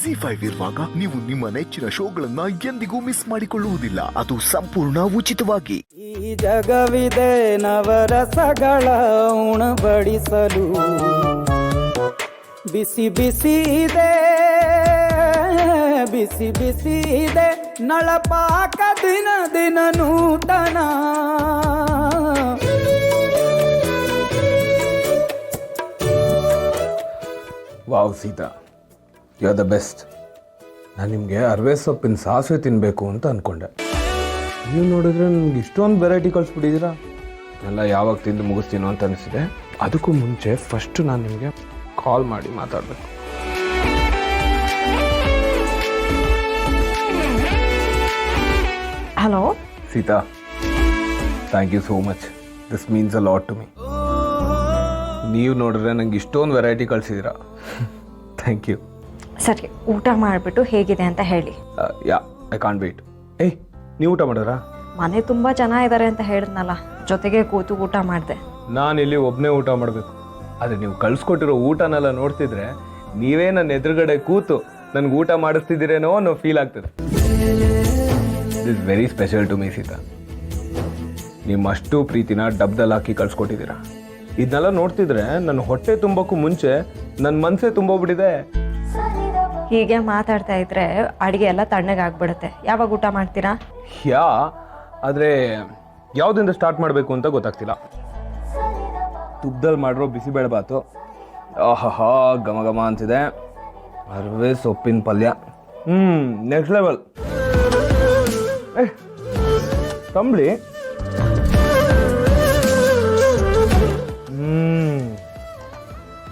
ZEE5 ಇರುವಾಗ ನೀವು ನಿಮ್ಮ ನೆಚ್ಚಿನ ಶೋಗಳನ್ನ ಎಂದಿಗೂ ಮಿಸ್ ಮಾಡಿಕೊಳ್ಳುವುದಿಲ್ಲ. ಅದು ಸಂಪೂರ್ಣ ಉಚಿತವಾಗಿ. ಈ ಜಗವಿದೆ ನವರಸಗಳ ಉಣಬಡಿಸಲು, ಬಿಸಿ ಬಿಸಿ ಇದೆ, ಬಿಸಿ ಬಿಸಿ ಇದೆ ನಳಪಾಕ ದಿನ ದಿನ ನೂತನ. Wow Sita, you are the best. ನಾನು ನಿಮಗೆ ಅರವೆ ಸೊಪ್ಪಿನ ಸಾಸಿವೆ ತಿನ್ನಬೇಕು ಅಂತ ಅಂದ್ಕೊಂಡೆ. ನೀವು ನೋಡಿದ್ರೆ ನನಗೆ ಇಷ್ಟೊಂದು ವೆರೈಟಿ ಕಳಿಸ್ಬಿಟ್ಟಿದ್ದೀರಾ. ಎಲ್ಲ ಯಾವಾಗ ತಿಂದು ಮುಗಿಸ್ತೀನೋ ಅಂತ ಅನಿಸಿದೆ. ಅದಕ್ಕೂ ಮುಂಚೆ ಫಸ್ಟು ನಾನು ನಿಮಗೆ ಕಾಲ್ ಮಾಡಿ ಮಾತಾಡಬೇಕು. Hello Sita, thank you so much. This means a lot to me. ನೀವು ನೋಡಿದ್ರೆ ನಂಗೆ ಇಷ್ಟೊಂದು ವೆರೈಟಿ ಕಳಿಸಿದ್ದೀರಾ. Thank you. ಸರಿ, ಊಟ ಮಾಡಿಬಿಟ್ಟು ಹೇಗಿದೆ ಅಂತ ಹೇಳಿ. ಯಾ, ಐ ಕಾಂಟ್ ವೇಟ್. ಏಯ್, ನೀವು ಊಟ ಮಾಡಿದ್ರಾ? ಮನೆ ತುಂಬ ಜನ ಇದ್ದಾರೆ ಅಂತ ಹೇಳಿದ್ನಲ್ಲ, ಜೊತೆಗೆ ಕೂತು ಊಟ ಮಾಡಿದೆ. ನಾನು ಇಲ್ಲಿ ಒಬ್ಬನೇ ಊಟ ಮಾಡಬೇಕು. ಆದರೆ ನೀವು ಕಳಿಸ್ಕೊಟ್ಟಿರೋ ಊಟನೆಲ್ಲ ನೋಡ್ತಿದ್ರೆ ನೀವೇ ನನ್ನ ಎದುರುಗಡೆ ಕೂತು ನನಗೆ ಊಟ ಮಾಡಿಸ್ತಿದ್ದೀರೇನೋ ಅನ್ನೋ ಫೀಲ್ ಆಗ್ತದೆ. This very special to me Sita. ನಿಮ್ಮಷ್ಟು ಪ್ರೀತಿನ ಡಬ್ದಲ್ಲಿ ಹಾಕಿ ಕಳ್ಸ್ಕೊಟ್ಟಿದ್ದೀರಾ. ಇದನ್ನೆಲ್ಲ ನೋಡ್ತಿದ್ರೆ ನನ್ನ ಹೊಟ್ಟೆ ತುಂಬಕ್ಕೂ ಮುಂಚೆ ನನ್ನ ಮನಸ್ಸೇ ತುಂಬೋಗ್ಬಿಟ್ಟಿದೆ. ಹೀಗೆ ಮಾತಾಡ್ತಾ ಇದ್ರೆ ಅಡುಗೆ ಎಲ್ಲ ತಣ್ಣಗಾಗ್ಬಿಡುತ್ತೆ. ಯಾವಾಗ ಊಟ ಮಾಡ್ತೀರಾ? ಆದರೆ ಯಾವುದರಿಂದ ಸ್ಟಾರ್ಟ್ ಮಾಡಬೇಕು ಅಂತ ಗೊತ್ತಾಗ್ತಿಲ್ಲ. ತುಪ್ಪದಲ್ಲಿ ಮಾಡಿರೋ ಬಿಸಿಬೇಳೆಬಾತು, ಆಹಾ ಘಮ ಘಮ ಅಂತಿದೆ. ಅರವೆ ಸೊಪ್ಪಿನ ಪಲ್ಯ, ನೆಕ್ಸ್ಟ್ ಲೆವೆಲ್. ತಂಬ್ಳಿ,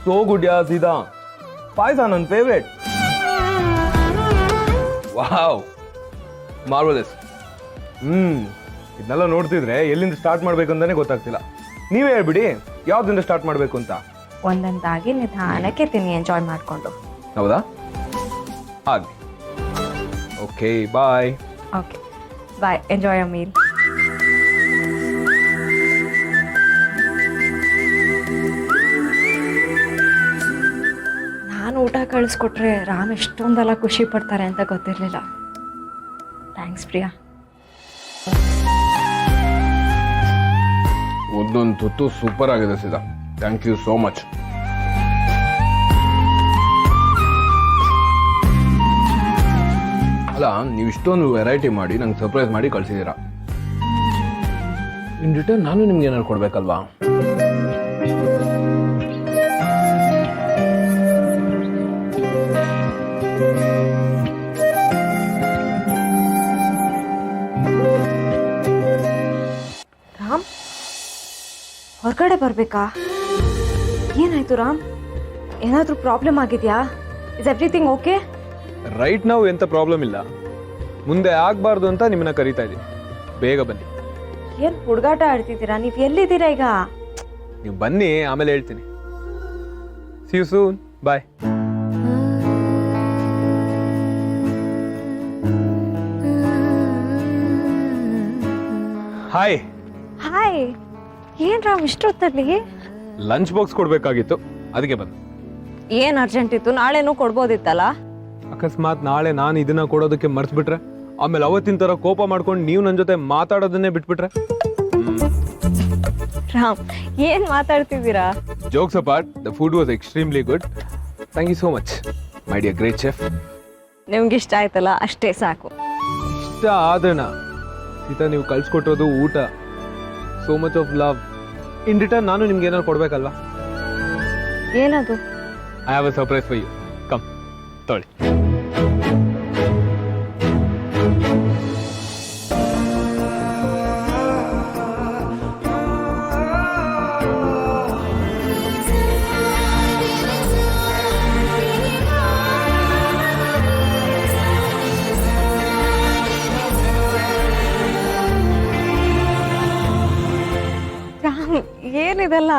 ಸೋ ಗುಡ್ ಯಾ ಸೀದಾ. ಪಾಯಸ ನನ್ನ ಫೇವ್ರೇಟ್. Wow, marvellous. ಇದನ್ನೆಲ್ಲ ನೋಡ್ತಿದ್ರೆ ಎಲ್ಲಿಂದ ಸ್ಟಾರ್ಟ್ ಮಾಡಬೇಕು ಅಂತಾನೆ ಗೊತ್ತಾಗ್ತಿಲ್ಲ. ನೀವೇ ಹೇಳ್ಬಿಡಿ ಯಾವ್ದಿಂದ ಸ್ಟಾರ್ಟ್ ಮಾಡಬೇಕು ಅಂತ. ಒಂದೊಂದಾಗಿ ನಿಧಾನಕ್ಕೆ ತಿನ್ನಿ, ಎಂಜಾಯ್ ಮಾಡಿಕೊಂಡು. ಹೌದಾ? ಆಗಲಿ. Okay, bye. Okay bye, enjoy a meal. ನಾನು ಊಟ ಕಳಿಸ್ಕೊಟ್ರೆ ರಾಮ್ ಎಷ್ಟೊಂದೆಲ್ಲ ಖುಷಿ ಪಡ್ತಾರೆ ಅಂತ ಗೊತ್ತಿರಲಿಲ್ಲ. ಥ್ಯಾಂಕ್ಸ್ ಪ್ರಿಯಾ. ಒಂದೊಂದು ತುತ್ತು ಸೂಪರ್ ಆಗಿದೆ ಸೀದಾ. Thank you so much. ಅಲ್ಲ, ನೀವು ಇಷ್ಟೊಂದು ವೆರೈಟಿ ಮಾಡಿ ನಂಗೆ ಸರ್ಪ್ರೈಸ್ ಮಾಡಿ ಕಳಿಸಿದ್ದೀರಾ. ಇನ್ ರಿಟರ್ನ್ ನಾನು ನಿಮ್ಗೆ ಏನಾದ್ರು ಕೊಡ್ಬೇಕಲ್ವಾ? ರಾಮ್, ಹೊರಗಡೆ ಬರಬೇಕಾ? ಏನಾಯ್ತು ರಾಮ್? ಏನಾದರೂ ಪ್ರಾಬ್ಲಮ್ ಆಗಿದೆಯಾ? Is everything okay? ರೈಟ್ ನಾವು ಎಂಥ ಪ್ರಾಬ್ಲಮ್ ಇಲ್ಲ. ಮುಂದೆ ಆಗಬಾರ್ದು ಅಂತ ನಿಮ್ಮನ್ನ ಕರೀತಾ ಇದ್ದೀನಿ. ಬೇಗ ಬನ್ನಿ. ಏನು ಹುಡುಗಾಟ ಆಡ್ತಿದ್ದೀರಾ? ನೀವು ಎಲ್ಲಿದ್ದೀರಾ ಈಗ? ನೀವು ಬನ್ನಿ, ಆಮೇಲೆ ಹೇಳ್ತೀನಿ. See you soon. Bye. Hi. Hi. ಏನ್ ರಾಮ್ ಇಷ್ಟೊತ್ತಲ್ಲಿ? ಲಂಚ್ ಬಾಕ್ಸ್ ಕೊಡಬೇಕಾಗಿತ್ತು, ಅದಕ್ಕೆ ಬಂದು. ಏನು ಅರ್ಜೆಂಟ್ ಇತ್ತು? ನಾಳೆನೂ ಕೊಡ್ಬೋದಿತ್ತಲ್ಲ. ಅಕಸ್ಮಾತ್ ನಾಳೆ ನಾನು ಇದನ್ನ ಕೊಡೋದಕ್ಕೆ ಮರ್ತ್ಬಿಟ್ರೆ, ಆಮೇಲೆ ಅವತ್ತಿನ ಥರ ಕೋಪ ಮಾಡ್ಕೊಂಡು ನೀವು ನನ್ನ ಜೊತೆ ಮಾತಾಡೋದನ್ನೇ ಬಿಟ್ಬಿಟ್ರೆ? ರಾಮ್, ಏನ್ ಮಾತಾಡ್ತಿದ್ದೀರಾ? Jokes apart, the food was extremely good. Thank you so much my dear great chef. ನಿಮ್ಗೆ ಇಷ್ಟ ಆಯ್ತಲ್ಲ, ಅಷ್ಟೇ ಸಾಕು. ಇಷ್ಟ ಆದ್ರಣ ಸೀತಾ, ನೀವು ಕಳ್ಸಿಕೊಟ್ಟಿರೋದು ಊಟ, so much of love. In return ನಾನು ನಿಮ್ಗೆ ಏನಾದ್ರು ಕೊಡ್ಬೇಕಲ್ವಾ? ಏನದು? I have a surprise for you. Come, ತೊಳಿ. ರಾಮ್, ಏನಿದೆಲ್ಲ?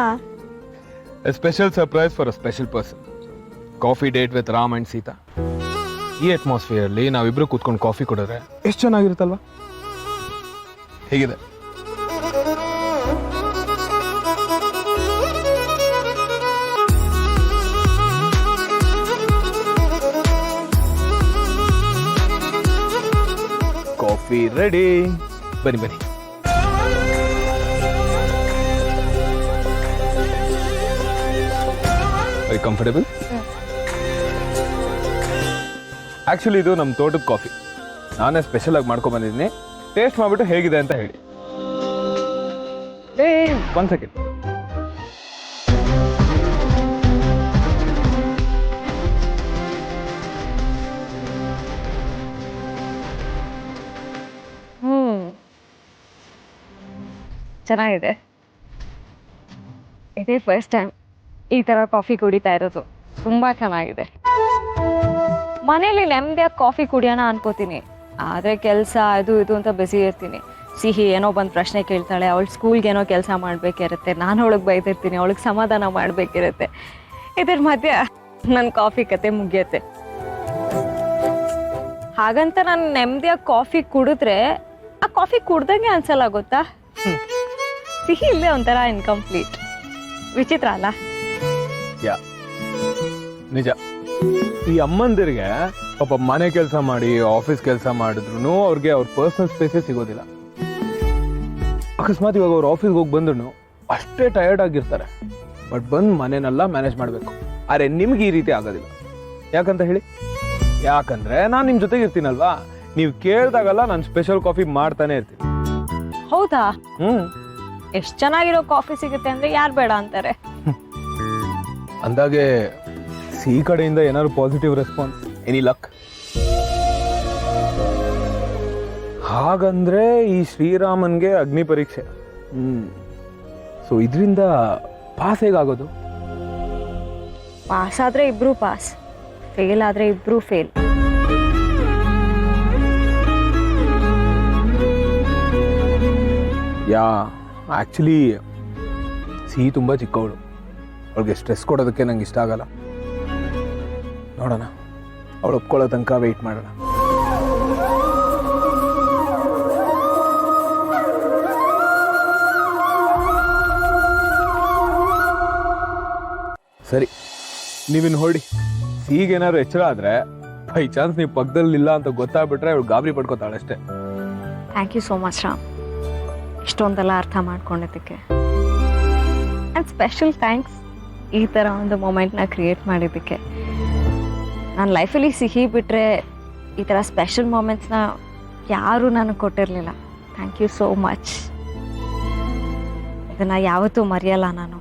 A special surprise for a special person. Coffee date with Ram and Sita. ಈ ಅಟ್ಮಾಸ್ಫಿಯರ್ ಅಲ್ಲಿ ನಾವಿಬ್ರು ಕೂತ್ಕೊಂಡು ಕಾಫಿ ಕೊಡಿದ್ರೆ ಎಷ್ಟು ಚೆನ್ನಾಗಿರುತ್ತಲ್ವಾ? ಹೇಗಿದೆ? Coffee ready. ಬನ್ನಿ ಬನ್ನಿ. Very comfortable. ಆ್ಯಕ್ಚುಲಿ ಇದು ನಮ್ಮ ತೋಟದ ಕಾಫಿ. ನಾನೇ ಸ್ಪೆಷಲ್ ಆಗಿ ಮಾಡ್ಕೊಂಡ್ ಬಂದಿದ್ದೀನಿ. ಟೇಸ್ಟ್ ಮಾಡಿಬಿಟ್ಟು ಹೇಗಿದೆ ಅಂತ ಹೇಳಿ. 1 ಸೆಕೆಂಡ್. ಚೆನ್ನಾಗಿದೆ. ಇದೇ ಫಸ್ಟ್ ಟೈಮ್ ಈ ಥರ ಕಾಫಿ ಕುಡಿತಾ ಇರೋದು. ತುಂಬ ಚೆನ್ನಾಗಿದೆ. ಮನೇಲಿ ನೆಮ್ಮದಿಯಾಗಿ ಕಾಫಿ ಕುಡಿಯೋಣ ಅನ್ಕೋತೀನಿ, ಆದರೆ ಕೆಲಸ ಅದು ಇದು ಅಂತ ಬಿಸಿ ಇರ್ತೀನಿ. ಸಿಹಿ ಏನೋ ಬಂದು ಪ್ರಶ್ನೆ ಕೇಳ್ತಾಳೆ, ಅವಳು ಸ್ಕೂಲ್ಗೆ ಏನೋ ಕೆಲಸ ಮಾಡಬೇಕಿರುತ್ತೆ, ನಾನು ಅವಳಿಗೆ ಬೈದಿರ್ತೀನಿ, ಅವಳಿಗೆ ಸಮಾಧಾನ ಮಾಡಬೇಕಿರುತ್ತೆ. ಇದ್ರ ಮಧ್ಯೆ ನನ್ನ ಕಾಫಿ ಕತೆ ಮುಗಿಯುತ್ತೆ. ಹಾಗಂತ ನಾನು ನೆಮ್ಮದಿಯಾಗಿ ಕಾಫಿ ಕುಡಿದ್ರೆ ಆ ಕಾಫಿ ಕುಡ್ದಂಗೆ ಅನ್ಸಲ್ಲ, ಗೊತ್ತಾ? ಸಿಹಿ ಇಲ್ಲೇ ಒಂಥರ ಇನ್ಕಂಪ್ಲೀಟ್. ವಿಚಿತ್ರ ಅಲ್ಲ? ಯಾ, ನಿಜ. ಈ ಅಮ್ಮಂದಿರಿಗೆ ಪಾಪ ಮನೆ ಕೆಲಸ ಮಾಡಿ ಆಫೀಸ್ ಕೆಲಸ ಮಾಡಿದ್ರು ಅವ್ರಿಗೆ ಅವ್ರ ಪರ್ಸನಲ್ ಸ್ಪೇಸೇ ಸಿಗೋದಿಲ್ಲ. ಅಕಸ್ಮಾತ್ ಇವಾಗ ಅವ್ರು ಆಫೀಸ್ಗೆ ಹೋಗಿ ಬಂದ್ರು ಅಷ್ಟೇ ಟಯರ್ಡ್ ಆಗಿರ್ತಾರೆ. ಬಟ್ ಬಂದು ಮನೆನೆಲ್ಲ ಮ್ಯಾನೇಜ್ ಮಾಡಬೇಕು. ಆದರೆ ನಿಮ್ಗೆ ಈ ರೀತಿ ಆಗೋದಿಲ್ಲ. ಯಾಕಂತ ಹೇಳಿ? ಯಾಕಂದ್ರೆ ನಾನು ನಿಮ್ಮ ಜೊತೆಗೆ ಇರ್ತೀನಲ್ವಾ. ನೀವು ಕೇಳಿದಾಗಲ್ಲ ನಾನು ಸ್ಪೆಷಲ್ ಕಾಫಿ ಮಾಡ್ತಾನೆ ಇರ್ತೀನಿ. ಹೌದಾ? ಎಷ್ಟು ಚೆನ್ನಾಗಿರೋ ಕಾಫಿ ಸಿಗುತ್ತೆ ಅಂದ್ರೆ ಯಾರು ಬೇಡ ಅಂತಾರೆ. ಅಂದಾಗೆ ಈ ಕಡೆಯಿಂದ ಏನಾದ್ರು ಪಾಸಿಟಿವ್ ರೆಸ್ಪಾನ್ಸ್? Any luck? ಹಾಗಂದ್ರೆ ಈ ಶ್ರೀರಾಮನ್ಗೆ ಅಗ್ನಿ ಪರೀಕ್ಷೆ. ಸೊ ಇದರಿಂದ ಪಾಸ್ ಹೇಗಾಗೋದು? ಪಾಸ್ ಆದ್ರೆ ಇಬ್ರು ಪಾಸ್, ಫೇಲ್ ಆದ್ರೆ ಇಬ್ರು ಫೇಲ್. ಯಾ, ಆ್ಯಕ್ಚುಲಿ ಸಿಹಿ ತುಂಬ ಚಿಕ್ಕವಳು. ಅವಳಿಗೆ ಸ್ಟ್ರೆಸ್ ಕೊಡೋದಕ್ಕೆ ನಂಗೆ ಇಷ್ಟ ಆಗಲ್ಲ. ನೋಡೋಣ, ಅವಳು ಒಪ್ಕೊಳ್ಳೋ ತನಕ ವೆಯ್ಟ್ ಮಾಡೋಣ. ಸರಿ, ನೀವಿನ್ನು ಹೊರಡಿ. ಈಗೇನಾದ್ರು ಎಚ್ಚರ ಆದರೆ ಬೈ ಚಾನ್ಸ್ ನೀವು ಪಕ್ಕದಲ್ಲಿಲ್ಲ ಅಂತ ಗೊತ್ತಾಗ್ಬಿಟ್ರೆ ಅವಳು ಗಾಬರಿ ಪಡ್ಕೋತಾಳೆ ಅಷ್ಟೇ. Thank you so much Ram, ಇಷ್ಟೊಂದೆಲ್ಲ ಅರ್ಥ ಮಾಡ್ಕೊಂಡಿದ್ದಕ್ಕೆ. ಆ್ಯಂಡ್ ಸ್ಪೆಷಲ್ ಥ್ಯಾಂಕ್ಸ್ ಈ ಥರ ಒಂದು ಮೊಮೆಂಟ್ನ ಕ್ರಿಯೇಟ್ ಮಾಡಿದ್ದಕ್ಕೆ. ನನ್ನ ಲೈಫಲ್ಲಿ ಸಿಹಿ ಬಿಟ್ಟರೆ ಈ ಥರ ಸ್ಪೆಷಲ್ ಮೊಮೆಂಟ್ಸ್ನ ಯಾರೂ ನನಗೆ ಕೊಟ್ಟಿರಲಿಲ್ಲ. Thank you so much. ಇದನ್ನು ಯಾವತ್ತೂ ಮರೆಯಲ್ಲ ನಾನು.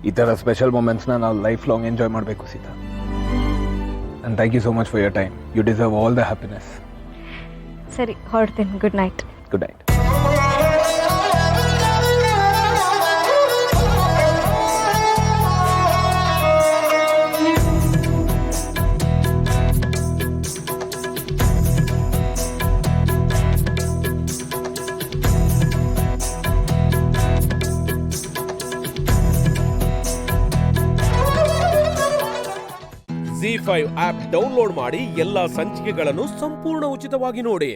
ಈ ಥರ ಸ್ಪೆಷಲ್ ಮೊಮೆಂಟ್ಸ್ನ ನಾವು ಲೈಫ್ ಲಾಂಗ್ ಎಂಜಾಯ್ ಮಾಡಬೇಕು Sita. And thank you so much for your time. You deserve all the happiness. ಸರಿ, ಹೊರಡ್ತೀನಿ. Good night. Good night. ZEE5 app download ಮಾಡಿ ಎಲ್ಲಾ ಸಂಚಿಕೆಗಳನ್ನು ಸಂಪೂರ್ಣ ಉಚಿತವಾಗಿ ನೋಡಿ.